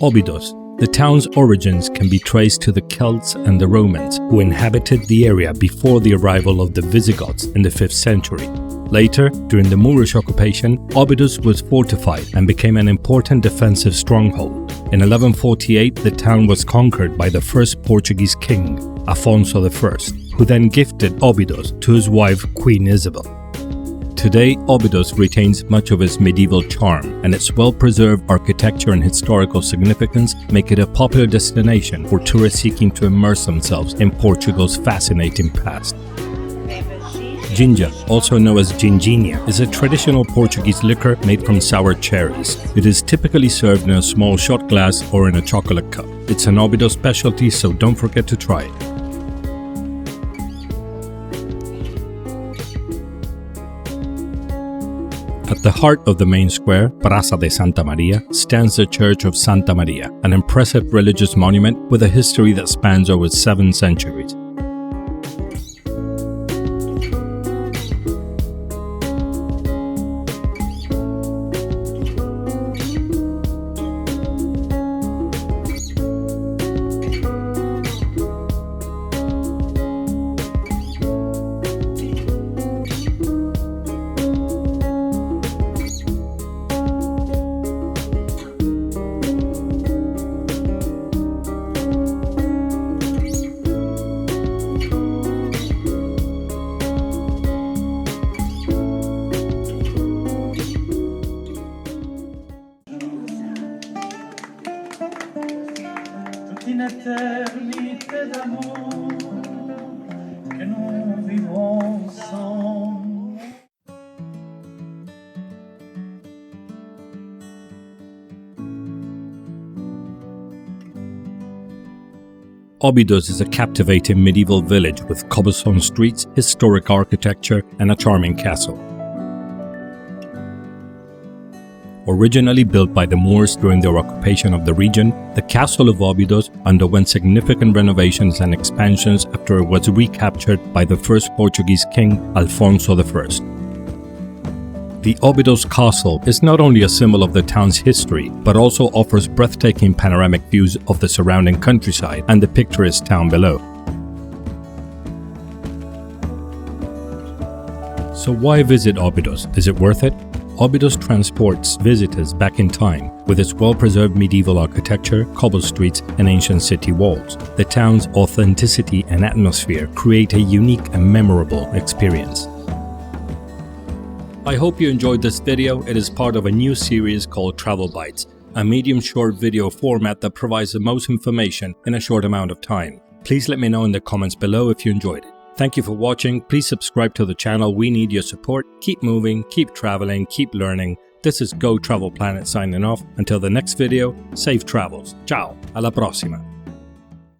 Óbidos. The town's origins can be traced to the Celts and the Romans, who inhabited the area before the arrival of the Visigoths in the 5th century. Later, during the Moorish occupation, Óbidos was fortified and became an important defensive stronghold. In 1148, the town was conquered by the first Portuguese king, Afonso I, who then gifted Óbidos to his wife Queen Isabel. Today, Óbidos retains much of its medieval charm, and its well-preserved architecture and historical significance make it a popular destination for tourists seeking to immerse themselves in Portugal's fascinating past. Ginjinha, also known as ginjinha, is a traditional Portuguese liquor made from sour cherries. It is typically served in a small shot glass or in a chocolate cup. It's an Óbidos specialty, so don't forget to try it. At the heart of the main square, Praça de Santa Maria, stands the Church of Santa Maria, an impressive religious monument with a history that spans over 7 centuries. Une éternité d'amour que nous vivons ensemble. Óbidos is a captivating medieval village with cobblestone streets, historic architecture, and a charming castle. Originally built by the Moors during their occupation of the region, the castle of Óbidos underwent significant renovations and expansions after it was recaptured by the first Portuguese king, Afonso I. The Obidos Castle is not only a symbol of the town's history, but also offers breathtaking panoramic views of the surrounding countryside and the picturesque town below. So why visit Óbidos? Is it worth it? Óbidos transports visitors back in time with its well-preserved medieval architecture, cobbled streets, and ancient city walls. The town's authenticity and atmosphere create a unique and memorable experience. I hope you enjoyed this video. It is part of a new series called Travel Bites, a medium short video format that provides the most information in a short amount of time. Please let me know in the comments below if you enjoyed it. Thank you for watching. Please subscribe to the channel. We need your support. Keep moving, keep traveling, keep learning. This is Go Travel Planet signing off. Until the next video, safe travels. Ciao. Alla prossima.